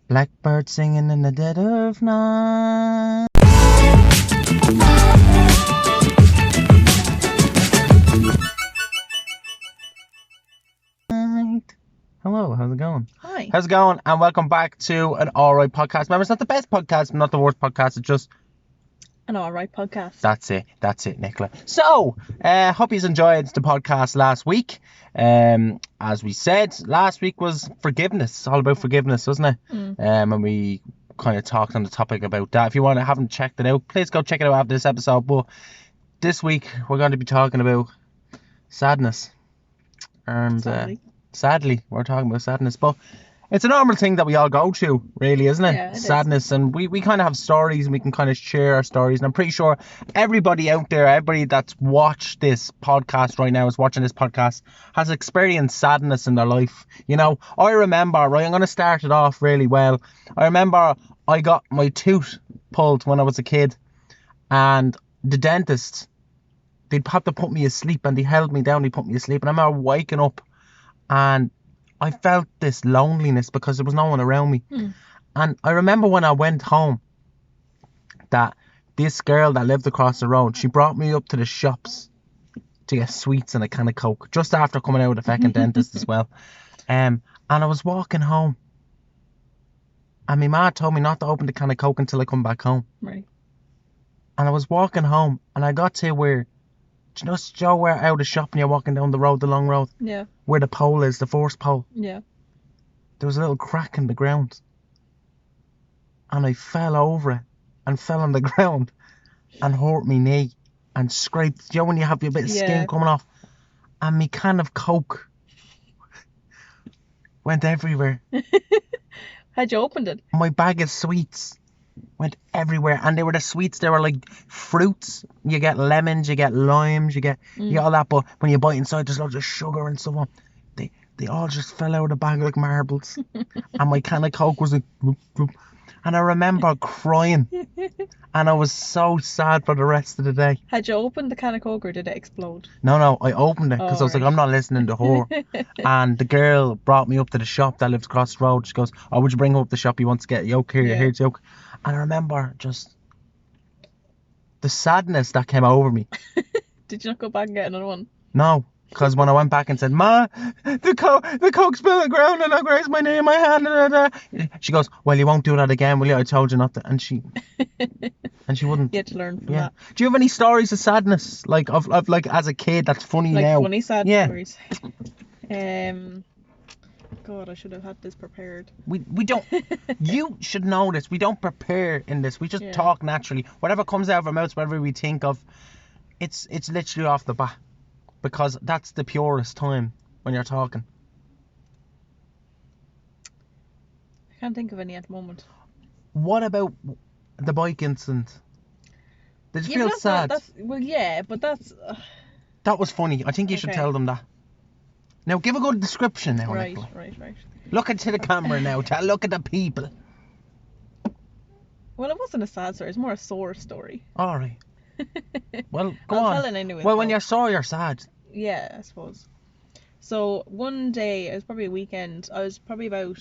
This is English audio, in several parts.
Blackbird singing in the dead of night. Hello, how's it going? Hi. How's it going? And welcome back to an alright podcast. Remember, it's not the best podcast, not the worst podcast, it's just An alright podcast. That's it, Nicola. So, hope you enjoyed the podcast last week. As we said, last week was forgiveness. All about forgiveness, wasn't it? And we kind of talked on the topic about that. If you haven't checked it out, please go check it out after this episode. But this week, we're going to be talking about sadness. And sadly, we're talking about sadness. But it's a normal thing that we all go through, really, isn't it? Yeah, it Sadness. is. And we kind of have stories and we can kind of share our stories. And I'm pretty sure everybody out there, everybody that's watched this podcast right now, is watching this podcast, has experienced sadness in their life. You know, I remember, right, I'm going to start it off really well. I remember I got my tooth pulled when I was a kid. And the dentist, they'd have to put me asleep and they held me down, they put me asleep. And I remember waking up and I felt this loneliness because there was no one around me. And I remember when I went home that this girl that lived across the road, she brought me up to the shops to get sweets and a can of Coke just after coming out of the fucking dentist as well. And I was walking home and my ma told me not to open the can of Coke until I come back home. Right. And I was walking home and I got to where, do you know, Joe, where out of the shop and you're walking down the road, the long road? Yeah. Where the pole is, the force pole. Yeah. There was a little crack in the ground. And I fell over it and fell on the ground and hurt my knee and scraped, you know when you have your bit of skin coming off? And me can of Coke went everywhere. Had you opened it? My bag of sweets went everywhere. And they were the sweets, they were like fruits. You get lemons, you get limes, you get all that. But when you bite inside, there's loads of sugar and so on. They all just fell out of the bag like marbles. And my can of Coke was like, whoop, whoop. And I remember crying. And I was so sad for the rest of the day. Had you opened the can of Coke or did it explode? No, I opened it because I was like, I'm not listening to her. And the girl brought me up to the shop that lives across the road. She goes, oh, would you bring her up the shop? You want to get a yolk here, here's yolk. And I remember just the sadness that came over me. Did you not go back and get another one? No. Because when I went back and said, Ma, the Coke spilled on the ground and I grazed my knee in my hand. She goes, well, you won't do that again, will you? I told you not to. And she wouldn't. You had to learn from that. Do you have any stories of sadness, like of like as a kid that's funny like now? Like funny sad stories. God, I should have had this prepared. We don't. You should know this. We don't prepare in this. We just talk naturally. Whatever comes out of our mouths, whatever we think of, it's literally off the bat. Because that's the purest time when you're talking. I can't think of any at the moment. What about the bike incident? Did you feel sad? But that's... That was funny. I think you should tell them that. Now, give a good description now. Right. Look into the camera now. Look at the people. Well, it wasn't a sad story. It's more a sore story. All right. Well, go I'll on. tell it anyway. Well, when you're sore, you're sad. Yeah, I suppose. So one day, it was probably a weekend. I was probably about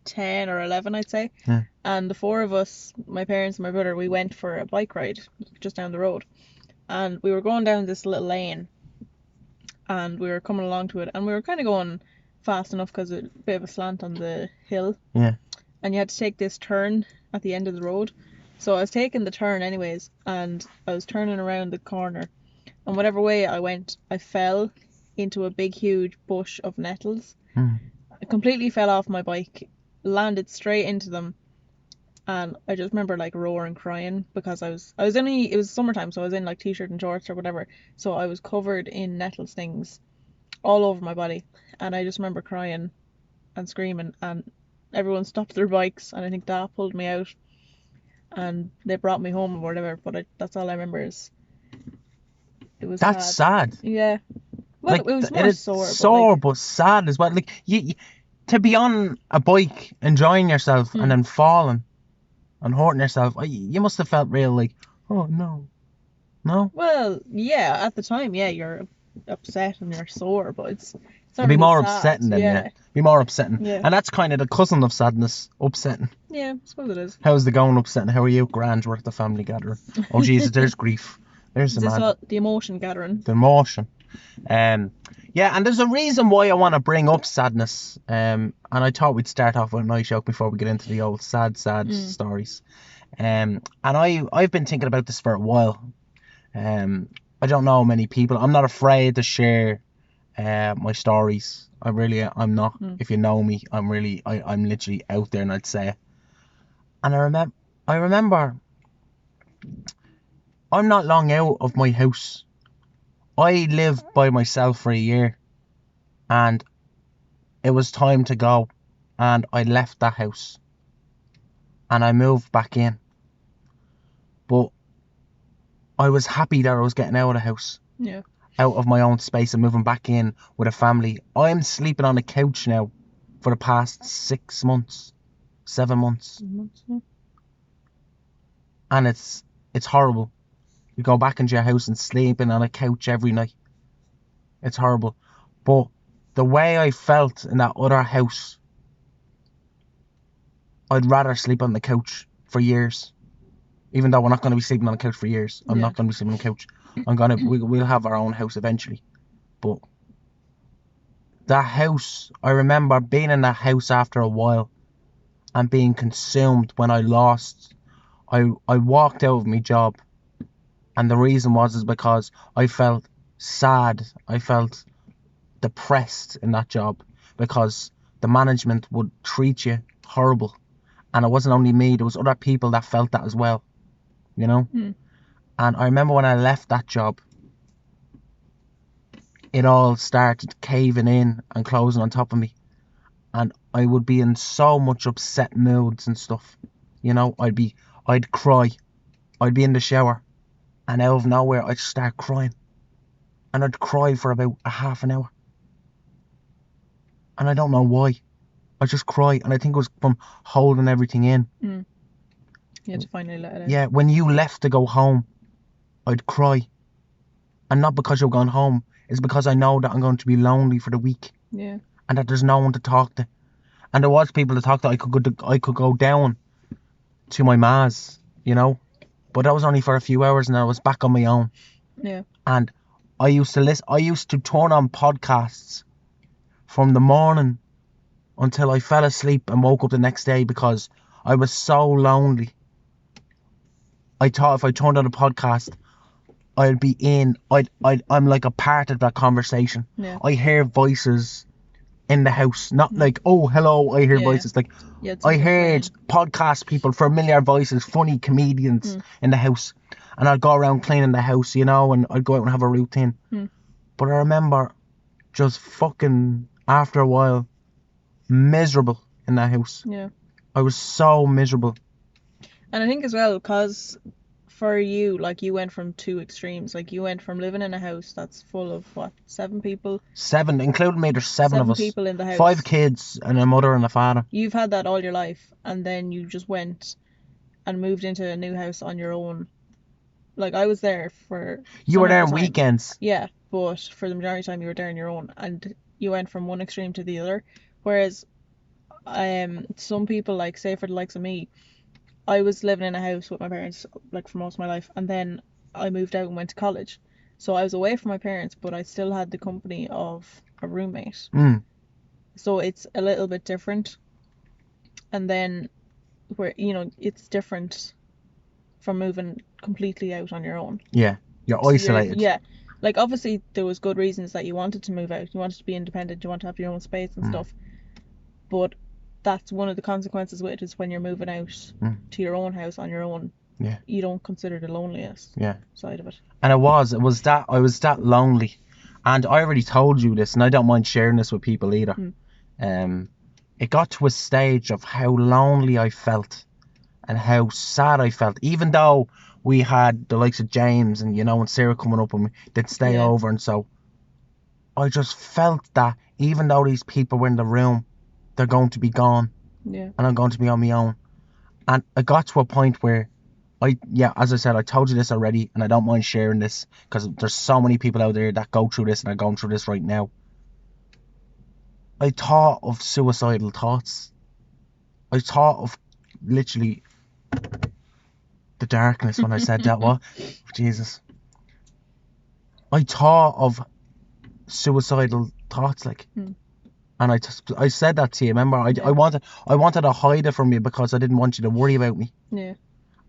10 or 11, I'd say. Yeah. And the four of us, my parents and my brother, we went for a bike ride just down the road. And we were going down this little lane. And we were coming along to it. And we were kind of going fast enough because it's a bit of a slant on the hill. Yeah. And you had to take this turn at the end of the road. So I was taking the turn anyways, and I was turning around the corner, and whatever way I went, I fell into a big, huge bush of nettles. I completely fell off my bike, landed straight into them, and I just remember like roaring, crying because it was summertime, so I was in like t-shirt and shorts or whatever, so I was covered in nettle stings all over my body, and I just remember crying and screaming, and everyone stopped their bikes, and I think Dad pulled me out. And they brought me home or whatever, but that's all I remember is it was That's sad. Yeah. Well, like, it was more sore. Sore, but sad as well. Like, you to be on a bike, enjoying yourself, and then falling and hurting yourself, you must have felt real like, oh no. No? Well, yeah, at the time, yeah, you're upset and you're sore, but it's It's not It'd be really more sad. upsetting than, Yeah. Be more upsetting. Yeah. And that's kind of the cousin of sadness, upsetting. Yeah, I suppose it is. How's the going, upsetting? How are you? Grand, we're at the family gathering. Oh, Jesus, there's grief. There's Is this the the emotion gathering? emotion. Yeah, and there's a reason why I want to bring up sadness. And I thought we'd start off with a nice joke before we get into the old sad stories. And I've been thinking about this for a while. I don't know many people. I'm not afraid to share my stories. I'm not. If you know me, I'm literally out there, and I'd say it. And I remember I'm not long out of my house. I lived by myself for a year, and it was time to go, and I left that house and I moved back in. But I was happy that I was getting out of the house. Yeah. Out of my own space and moving back in with a family. I'm sleeping on a couch now for the past 6 months, 7 months. And it's horrible. You go back into your house and sleeping on a couch every night. It's horrible. But the way I felt in that other house, I'd rather sleep on the couch for years. Even though we're not going to be sleeping on the couch for years. I'm not going to be sleeping on the couch. We'll have our own house eventually. But that house, I remember being in that house after a while and being consumed when I lost. I walked out of my job, and the reason is because I felt sad. I felt depressed in that job because the management would treat you horrible, and it wasn't only me. There was other people that felt that as well, you know. And I remember when I left that job, it all started caving in and closing on top of me, and I would be in so much upset moods and stuff, you know. I'd cry. I'd be in the shower, and out of nowhere I'd start crying, and I'd cry for about a half an hour, and I don't know why. I just cry, and I think it was from holding everything in. You had to finally let it out. Yeah, when you left to go home, I'd cry, and not because you're going home. It's because I know that I'm going to be lonely for the week. Yeah. And that there's no one to talk to, and there was people to talk to. I could go down to my ma's, you know, but that was only for a few hours, and I was back on my own. Yeah. And I used to turn on podcasts from the morning until I fell asleep and woke up the next day because I was so lonely. I thought if I turned on a podcast, I'm like a part of that conversation. Yeah. I hear voices in the house, not like, oh, hello, I hear voices. Like, I heard podcast people, familiar voices, funny comedians in the house. And I'd go around cleaning the house, you know, and I'd go out and have a routine. But I remember just fucking, after a while, miserable in that house. Yeah. I was so miserable. And I think as well, because for you, like, you went from two extremes. Like, you went from living in a house that's full of, 7 people? 7, including me, there's 7 of us. 7 people in the house. 5 kids and a mother and a father. You've had that all your life, and then you just went and moved into a new house on your own. Like, I was there for... You were there on weekends. Yeah, but for the majority of the time you were there on your own, and you went from one extreme to the other. Whereas, some people, like, say for the likes of me, I was living in a house with my parents, like, for most of my life, and then I moved out and went to college. So I was away from my parents, but I still had the company of a roommate. So it's a little bit different. And then, where, you know, it's different from moving completely out on your own. Yeah, you're isolated. Yeah. Like, obviously, there was good reasons that you wanted to move out. You wanted to be independent. You want to have your own space and stuff. But that's one of the consequences with it, is when you're moving out to your own house on your own. Yeah. You don't consider the loneliest side of it. And I was that lonely. And I already told you this, and I don't mind sharing this with people either. It got to a stage of how lonely I felt and how sad I felt, even though we had the likes of James and, you know, and Sarah coming up, and they'd stay over, and so I just felt that even though these people were in the room, they're going to be gone. Yeah. And I'm going to be on my own. And I got to a point where as I said, I told you this already, and I don't mind sharing this because there's so many people out there that go through this and are going through this right now. I thought of suicidal thoughts. I thought of literally the darkness when I said that. What? Jesus. I thought of suicidal thoughts, like, Mm. and I said that to you. Remember, I Yeah. wanted to hide it from you because I didn't want you to worry about me. Yeah.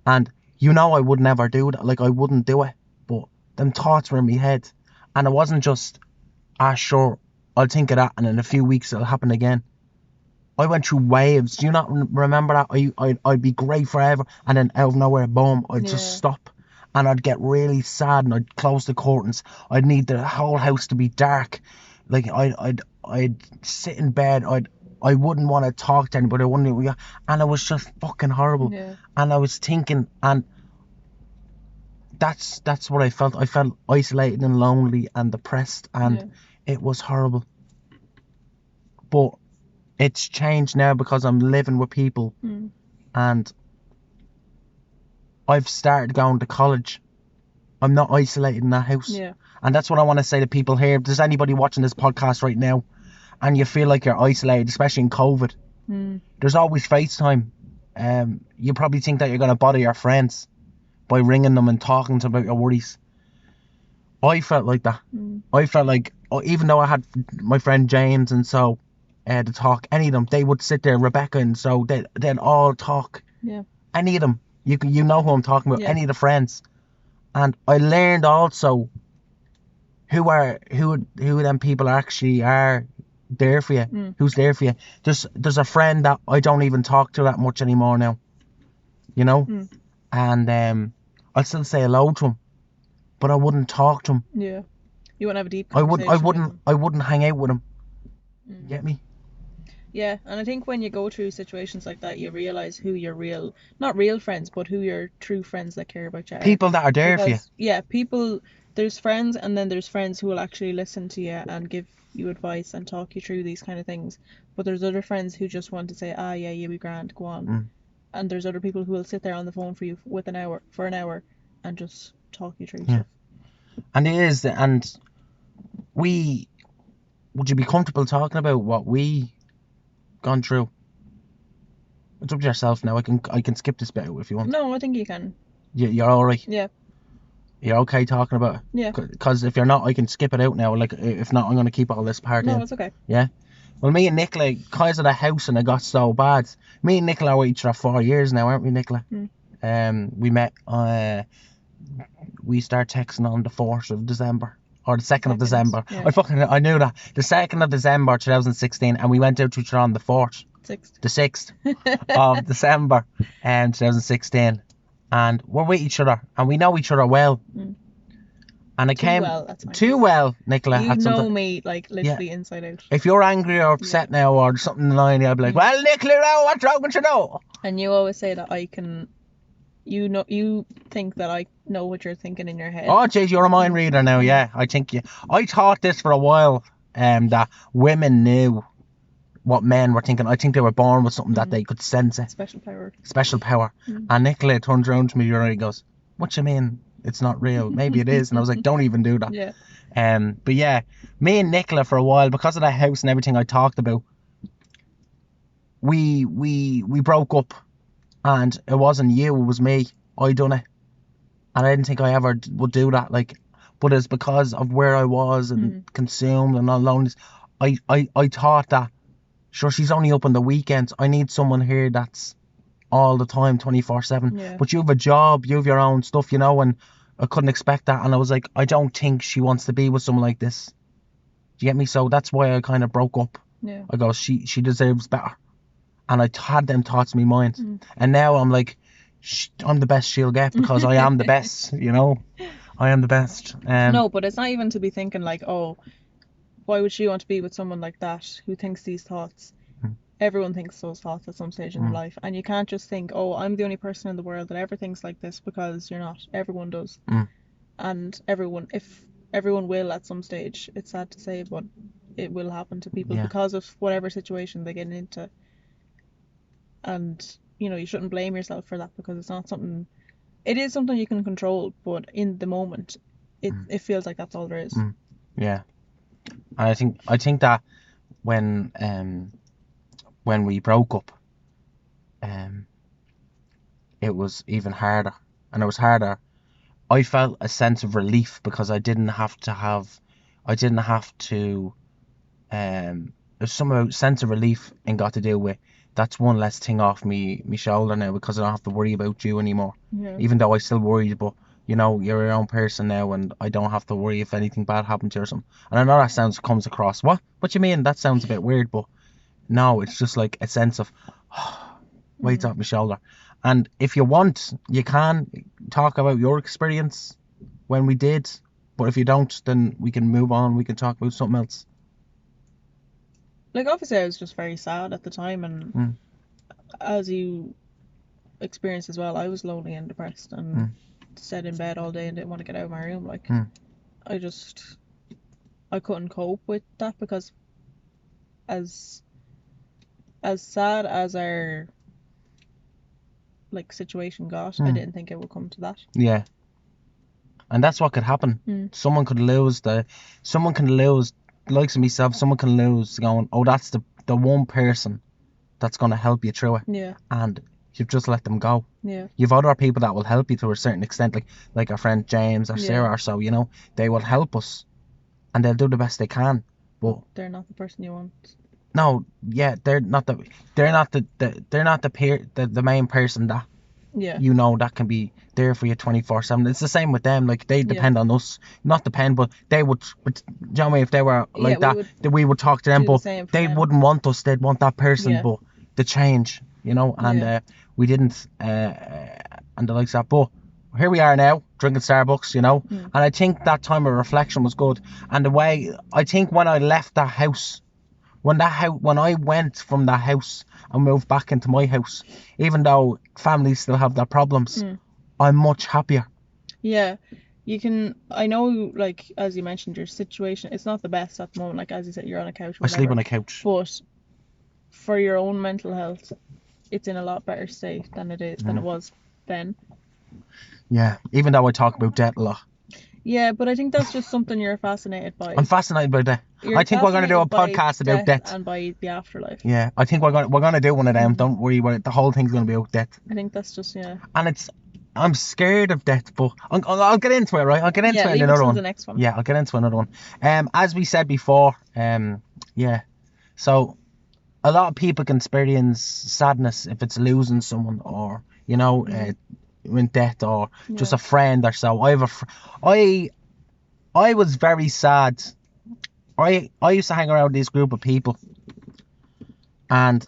And you know I would never do that. Like, I wouldn't do it. But them thoughts were in my head, and it wasn't just, sure, I'll think of that, and in a few weeks it'll happen again. I went through waves. Do you not remember that? I'd be great forever, and then out of nowhere, boom, I'd just Yeah. stop, and I'd get really sad, and I'd close the curtains. I'd need the whole house to be dark. Like, I'd sit in bed. I wouldn't want to talk to anybody. I wouldn't, and it was just fucking horrible. Yeah. And I was thinking, and that's what I felt. I felt isolated and lonely and depressed, and Yeah. it was horrible. But it's changed now because I'm living with people, Mm. and I've started going to college. I'm not isolated in that house. Yeah. And that's what I want to say to people here. If there's anybody watching this podcast right now and you feel like you're isolated, especially in COVID, Mm. there's always FaceTime. You probably think that you're going to bother your friends by ringing them and talking to them about your worries. I felt like that. Mm. I felt like, even though I had my friend James and so to talk, any of them, they would sit there, Rebecca and so, they'd all talk. Yeah. Any of them. You know who I'm talking about, Yeah. any of the friends. And I learned also who them people actually are there for you. Mm. Who's there for you. There's a friend that I don't even talk to that much anymore now. You know? Mm. And I'll still say hello to him, but I wouldn't talk to him. Yeah. You wouldn't have a deep I conversation. wouldn't hang out with him. Mm. Get me? Yeah, and I think when you go through situations like that, you realize who your real, not real friends, but who your true friends that care about you are. People that are there for you. Because, yeah, people, there's friends, and then there's friends who will actually listen to you and give you advice and talk you through these kind of things. But there's other friends who just want to say, yeah, you'll be grand, go on. Mm. And there's other people who will sit there on the phone for you for an hour and just talk you through Yeah. stuff. And it is, and would you be comfortable talking about what we gone through? It's up to yourself now. I can skip this bit out if you want. No, I think you can. You're all right. Yeah. You're okay talking about it. Yeah. Because if you're not, I can skip it out now. Like, if not, I'm gonna keep all this part No, in. it's okay. Yeah. Well, me and Nicola, cause of the house, and it got so bad. Me and Nicola are with each other 4 years now, aren't we, Nicola? Mm. We met. We start texting on the 4th of December. Or the 2nd of December. Yeah. I knew that. The 2nd of December 2016, and we went out to each other on the 4th. The 6th of December 2016. And we're with each other, and we know each other well. Mm. And it came well, that's fine. too well, Nicola. You know me, like, literally inside out. If you're angry or upset now or something in the line, I'll be like, well, Nicola, what's wrong with you now? And you always say that I can, you think that I know what you're thinking in your head. Oh, jeez, you're a mind reader now, yeah. I thought this for a while, that women knew what men were thinking. I think they were born with something that they could sense it. Special power. Special power. And Nicola turns around to me and he goes, what you mean? It's not real. Maybe it is. And I was like, don't even do that. Yeah. But yeah, me and Nicola for a while, because of that house and everything I talked about, we broke up, and it wasn't you, it was me. I done it, and I didn't think I ever would do that. Like, but it's because of where I was and consumed and all loneliness. I thought that, sure, she's only up on the weekends. I need someone here that's all the time, 24/7. Yeah. But you have a job, you have your own stuff, you know, and I couldn't expect that. And I was like, I don't think she wants to be with someone like this. Do you get me? So that's why I kind of broke up. Yeah. I go, she deserves better. And I had them thoughts in my mind. And now I'm like, I'm the best she'll get because I am the best, you know? I am the best. No, but it's not even to be thinking like, oh, why would she want to be with someone like that who thinks these thoughts? Everyone thinks those thoughts at some stage in their life, and you can't just think, oh, I'm the only person in the world that ever thinks like this, because you're not. Everyone does. And if everyone will at some stage, it's sad to say, but it will happen to people because of whatever situation they get into. And you know, you shouldn't blame yourself for that, because it's not something. It is something you can control, but in the moment, it feels like that's all there is. Yeah. And I think that when we broke up, it was even harder, and it was harder. I felt a sense of relief because I didn't have to. There's some sense of relief and got to do with that's one less thing off me shoulder now because I don't have to worry about you anymore. Yeah. Even though I still worried, but you know, you're your own person now, and I don't have to worry if anything bad happened to you or something. And I know that comes across. What you mean? That sounds a bit weird, but no, it's just like a sense of weight off my shoulder. And if you want, you can talk about your experience when we did. But if you don't, then we can move on. We can talk about something else. Like, obviously I was just very sad at the time, and as you experienced as well, I was lonely and depressed and sat in bed all day and didn't want to get out of my room. Like, I couldn't cope with that because as sad as our like situation got, I didn't think it would come to that. Yeah. And that's what could happen. Someone can lose, likes of myself, someone can lose going, oh, that's the one person that's going to help you through it. Yeah. And you've just let them go. Yeah. You've other people that will help you to a certain extent, like our friend James or Sarah or so, you know, they will help us and they'll do the best they can. But they're not the person you want. No, yeah, they're not the main person that you know that can be there for you 24/7. It's the same with them. Like they depend on us, not depend, but they would. But, do you know what I mean? If they were like that, we would talk to them, but they wouldn't want us. They'd want that person, but the change, you know. And we didn't, and the likes of that. But here we are now, drinking Starbucks, you know. And I think that time of reflection was good. And the way I think when I left that house. When I went from that house and moved back into my house, even though families still have their problems, I'm much happier. Yeah, I know, like, as you mentioned, your situation, it's not the best at the moment. Like, as you said, you're on a couch. I sleep on a couch. But for your own mental health, it's in a lot better state than it was then. Yeah, even though I talk about death a lot. Yeah, but I think that's just something you're fascinated by. I'm fascinated by death. I think we're going to do a podcast about death. And by the afterlife. Yeah, I think we're going to do one of them. Don't worry about it. The whole thing's going to be about death. I think that's just, And I'm scared of death, but I'll get into it, right? I'll get into it in another one. The next one. Yeah, I'll get into another one. As we said before, so a lot of people can experience sadness if it's losing someone or, you know, in death or just a friend or so. I was very sad. I used to hang around this group of people and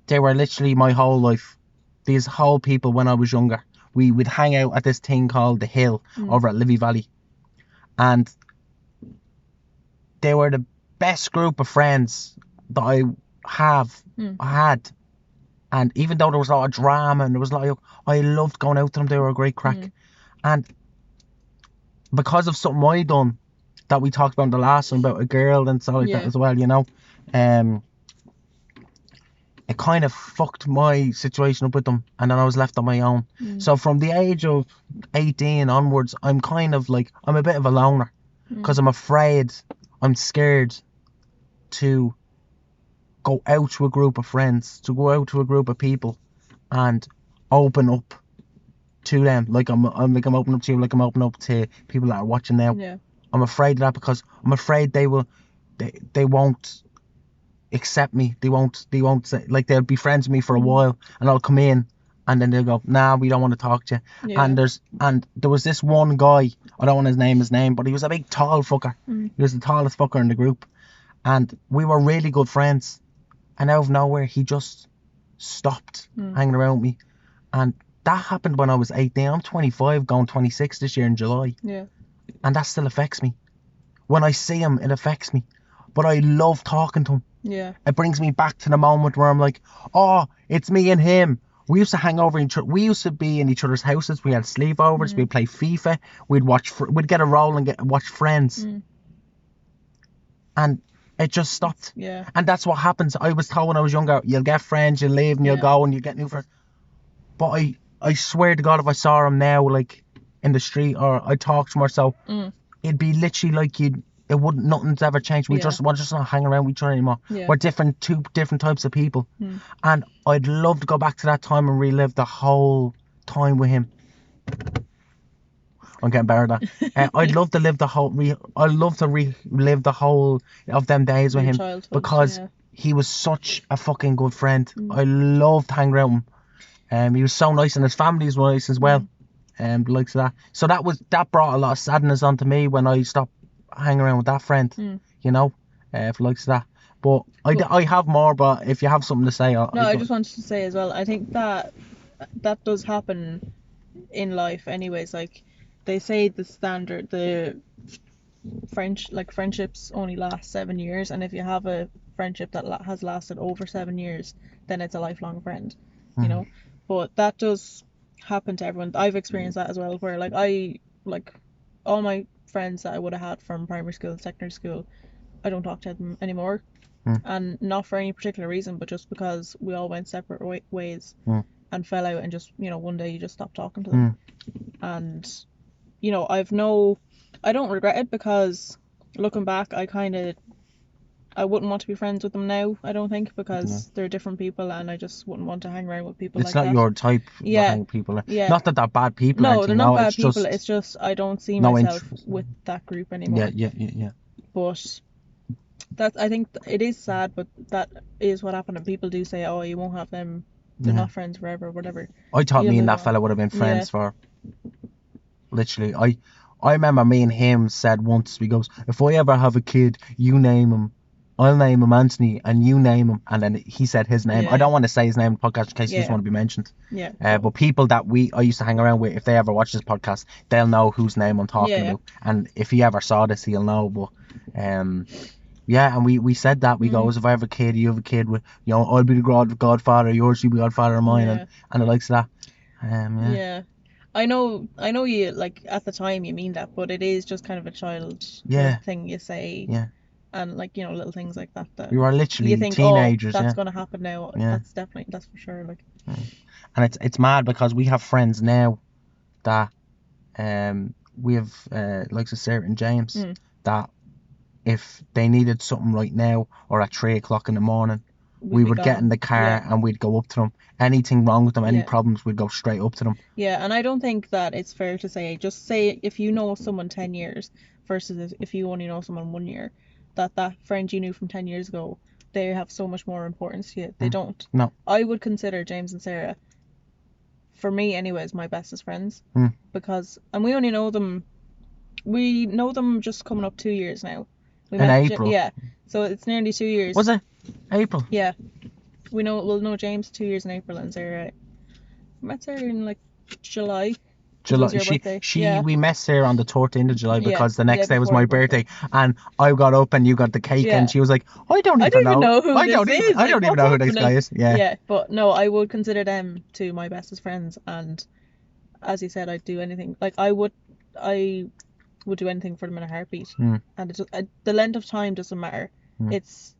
they were literally my whole life. These whole people when I was younger. We would hang out at this thing called The Hill over at Livy Valley. And they were the best group of friends that I had. And even though there was a lot of drama and there was a lot of, I loved going out to them. They were a great crack. And because of something I done that we talked about in the last one about a girl and stuff like that as well, you know, it kind of fucked my situation up with them, and then I was left on my own. So from the age of 18 onwards, I'm kind of like, I'm a bit of a loner because I'm scared to go out to a group of friends, to go out to a group of people and open up to them like I'm opening up to you, like I'm opening up to people that are watching now. I'm afraid of that because I'm afraid they won't accept me. They won't say, like, they'll be friends with me for a while and I'll come in and then they'll go, nah, we don't want to talk to you. And there was this one guy, I don't want to name his name, but he was a big tall fucker. He was the tallest fucker in the group and we were really good friends. And out of nowhere, he just stopped hanging around me. And that happened when I was 18. I'm 25, going 26 this year in July. Yeah. And that still affects me. When I see him, it affects me. But I love talking to him. Yeah. It brings me back to the moment where I'm like, oh, it's me and him. We used to hang over we used to be in each other's houses. We had sleepovers. We'd play FIFA. We'd get a roll and watch Friends. And it just stopped. Yeah. And that's what happens. I was told when I was younger, you'll get friends, you'll leave and you'll go and you'll get new friends. But I swear to God, if I saw him now, like, in the street or I talked to him or so, it'd be literally like it wouldn't. Nothing's ever changed. We're just not hanging around with each other anymore. Yeah. We're two different types of people. And I'd love to go back to that time and relive the whole time with him. I'm getting better at that. I'd love to live the whole. I'd love to relive the whole of them days with Your him childhood, because yeah. he was such a fucking good friend. I loved hanging around with him. He was so nice, and his family was nice as well. Likes of that. So that brought a lot of sadness onto me when I stopped hanging around with that friend. You know, for likes of that. But I have more. But if you have something to say, I just wanted to say as well. I think that does happen in life, anyways. Like they say, the friendships only last 7 years, and if you have a friendship that has lasted over 7 years, then it's a lifelong friend. You know, but that does happen to everyone. I've experienced that as well, where all my friends that I would have had from primary school and secondary school, I don't talk to them anymore. And not for any particular reason, but just because we all went separate ways and fell out, and just, one day you just stop talking to them. And I don't regret it, because looking back, I wouldn't want to be friends with them now, I don't think, because they're different people, and I just wouldn't want to hang around with people like that. It's not your type of hang people. Yeah. Not that they're bad people. No, they're not bad people. Just it's just I don't see no myself interest. with that group anymore. Yeah. But I think it is sad, but that is what happened. And people do say, oh, you won't have them. They're not friends forever, whatever. I thought me and that fella would have been friends for literally. I remember me and him said once, we goes, if I ever have a kid, you name him. I'll name him Anthony, and you name him. And then he said his name. I don't want to say his name in the podcast in case he doesn't want to be mentioned. Yeah. But people that I used to hang around with, if they ever watch this podcast, they'll know whose name I'm talking about. And if he ever saw this, he'll know. But yeah, and we said that. We goes, if I have a kid, you have a kid, with, I'll be the godfather, yours, you'll be godfather of mine, and it likes that. Yeah. I know you, like, at the time you mean that, but it is just kind of a child thing you say. Yeah. And, like, little things like that we were literally you think, teenagers. That's gonna happen now. That's for sure. Like, and it's mad because we have friends now that we have like Sarah and James that if they needed something right now or at 3 o'clock in the morning, we would get in the car and we'd go up to them. Anything wrong with them, any problems, we'd go straight up to them. Yeah, and I don't think that it's fair to say, just say if you know someone 10 years versus if you only know someone 1 year, that friend you knew from 10 years ago, they have so much more importance to you. They don't. No. I would consider James and Sarah, for me anyways, my bestest friends. Because, and we know them just coming up 2 years now. In April. Yeah, so it's nearly 2 years. Was it? April? Yeah. We'll know James 2 years in April, and Sarah, I met Sarah in like July. We met Sarah on the 13th of July because the next day was my birthday, and I got up and you got the cake, and she was like, I don't even know who this guy is. Yeah, but no, I would consider them two my bestest friends, and as you said, I'd do anything. Like I would do anything for them in a heartbeat. And the length of time doesn't matter. It's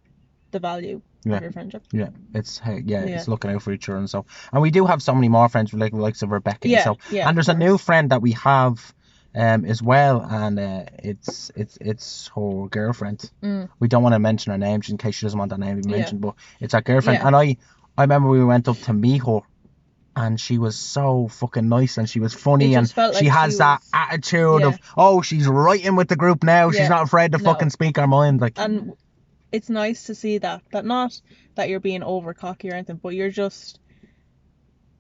the value of your friendship. It's looking out for each other and so. And we do have so many more friends, like the likes of Rebecca and so. And there's a new friend that we have as well, and it's her girlfriend. We don't want to mention her name just in case she doesn't want that name to be mentioned, but it's her girlfriend. And I remember we went up to meet her, and she was so fucking nice, and she was funny, and she has that attitude of, she's right in with the group now. She's not afraid to fucking speak her mind, like. And it's nice to see that not that you're being over cocky or anything, but you're just,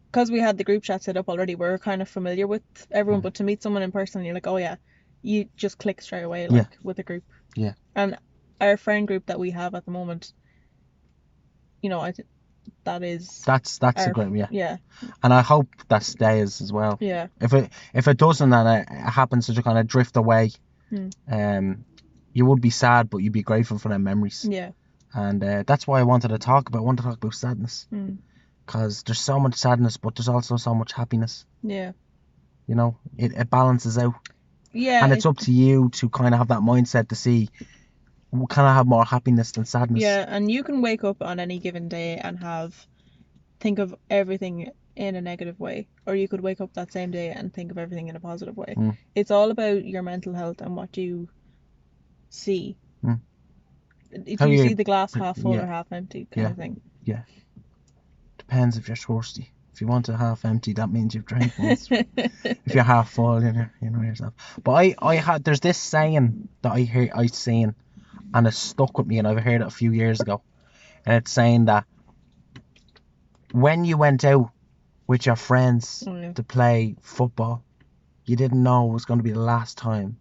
because we had the group chat set up already, we're kind of familiar with everyone, but to meet someone in person, you're like, oh yeah, you just click straight away, like, with the group. Yeah. And our friend group that we have at the moment, that's a great, yeah. And I hope that stays as well. Yeah. If it doesn't, and it happens to just kind of drift away, you would be sad, but you'd be grateful for them memories. Yeah. And that's why I wanted to talk about sadness, because there's so much sadness, but there's also so much happiness. Yeah. It balances out. Yeah. And it's up to you to kind of have that mindset to see, can I have more happiness than sadness? Yeah, and you can wake up on any given day and think of everything in a negative way, or you could wake up that same day and think of everything in a positive way. It's all about your mental health and what you see. Mm. Do How you you- see the glass half full yeah, or half empty kind yeah. of thing? Yeah. Depends if you're thirsty. If you want it half empty, that means you've drank once. If you're half full, you know yourself. But there's this saying that I seen, and it stuck with me, and I've heard it a few years ago. And it's saying that when you went out with your friends Oh, yeah. to play football, you didn't know it was going to be the last time.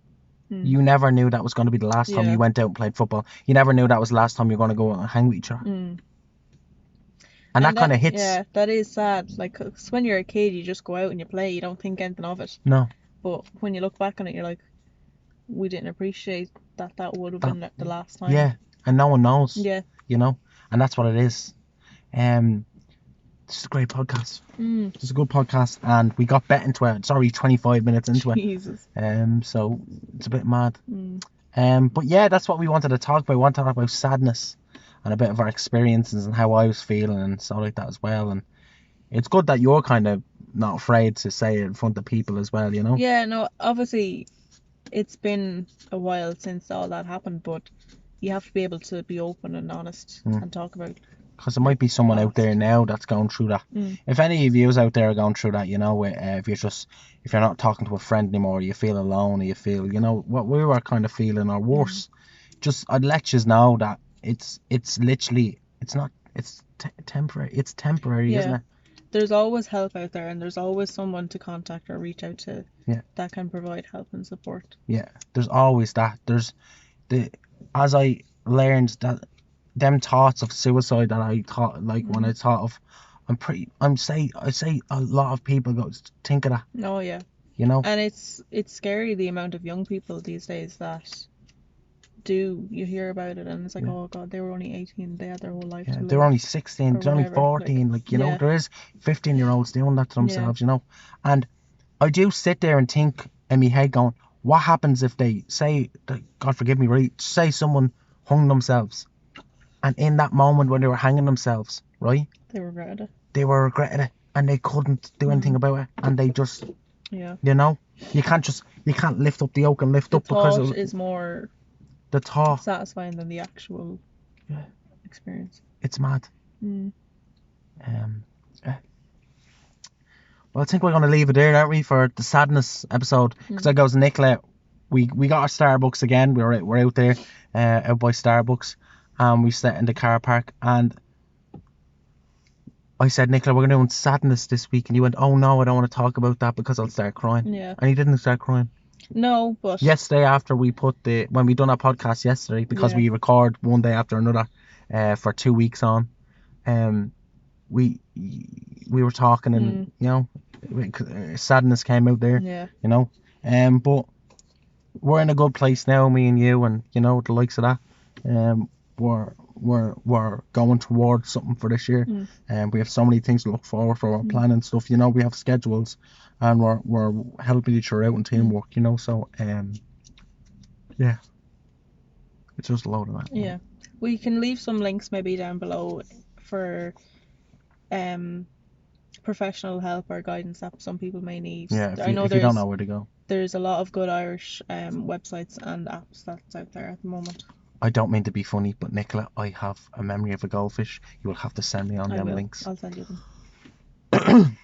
Mm. You never knew that was going to be the last time Yeah. you went out and played football. You never knew that was the last time you're going to go out and hang with each other. Mm. And that kind of hits. Yeah, that is sad. Like, 'cause when you're a kid, you just go out and you play. You don't think anything of it. No. But when you look back on it, you're like, we didn't appreciate that would have been the last time. Yeah, and no one knows. Yeah. You know, and that's what it is. This is a great podcast. Mm. It's a good podcast, and we got bet into it. It's already 25 minutes into it. Jesus. So it's a bit mad. Mm. But yeah, that's what we wanted to talk about. We want to talk about sadness and a bit of our experiences and how I was feeling and stuff like that as well. And it's good that you're kind of not afraid to say it in front of people as well, you know? Yeah, no, obviously it's been a while since all that happened, but you have to be able to be open and honest and talk about. Because there might be someone out there now that's going through that. Mm. If any of you out there are going through that, you know, if you're not talking to a friend anymore, you feel alone, or you feel, you know, what we were kind of feeling or worse, I'd let you know that it's literally, it's temporary. It's temporary, Yeah. isn't it? There's always help out there, and there's always someone to contact or reach out to. Yeah. That can provide help and support. Yeah, there's always that. As I learned that them thoughts of suicide that I thought, like when I thought of, I say a lot of people go think of that, Oh yeah. you know. And it's scary the amount of young people these days that you hear about it, and it's like, oh god, they were only 18, they had their whole life to live. They're only 16, or they're only whatever, 14, like you know, there is 15-year-olds doing that to themselves, you know. And I do sit there and think in my head going, what happens if they say, God forgive me, right, say someone hung themselves, and in that moment when they were hanging themselves, right, They regretted it. they were regretting it and they couldn't do anything about it, and they just, Yeah. you know, you can't lift up the oak and lift The up because thought is more the thought. satisfying than the actual experience. It's mad. Mm. Well, I think we're going to leave it there, aren't we, for the sadness episode? Because I goes, Nicola, we got our Starbucks again. We're out there, out by Starbucks, and we sat in the car park, and I said, Nicola, we're doing sadness this week, and you went, oh no, I don't want to talk about that because I'll start crying. Yeah. And you didn't start crying. No, but Yesterday, after we when we done our podcast yesterday, because we record one day after another, for 2 weeks on, we were talking, and you know, sadness came out there. Yeah. You know, but we're in a good place now, me and you, and you know, the likes of that. We're going towards something for this year, and we have so many things to look forward for. We're planning stuff, you know, we have schedules, and we're helping each other out in teamwork, you know. So yeah, it's just a load of that. Yeah, we can leave some links maybe down below for professional help or guidance that some people may need. Yeah, if you don't know where to go. There's a lot of good Irish websites and apps that's out there at the moment. I don't mean to be funny, but Nicola, I have a memory of a goldfish. You will have to send me on them links. I'll send you them.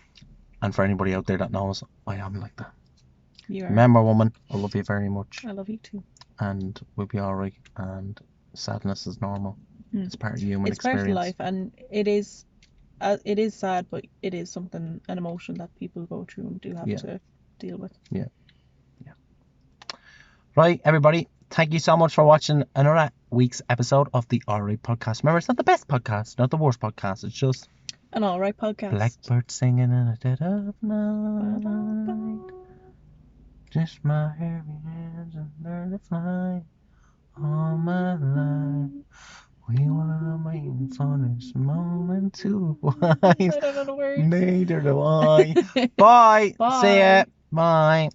And for anybody out there that knows, I am like that. You are. Remember, woman, I love you very much. I love you too. And we'll be alright. And sadness is normal. It's part of human experience. It's part of life, and it is sad, but it is an emotion that people go through and do have to deal with. Yeah. Right, everybody. Thank you so much for watching another week's episode of the Alright Podcast. Remember, it's not the best podcast, not the worst podcast. It's just an alright podcast. Blackbird singing in the dead of night. Just my hairy hands and learn to fly. All my life, we were waiting for this moment to rise. I don't know the words. Neither do I. Bye. Bye. See ya. Bye.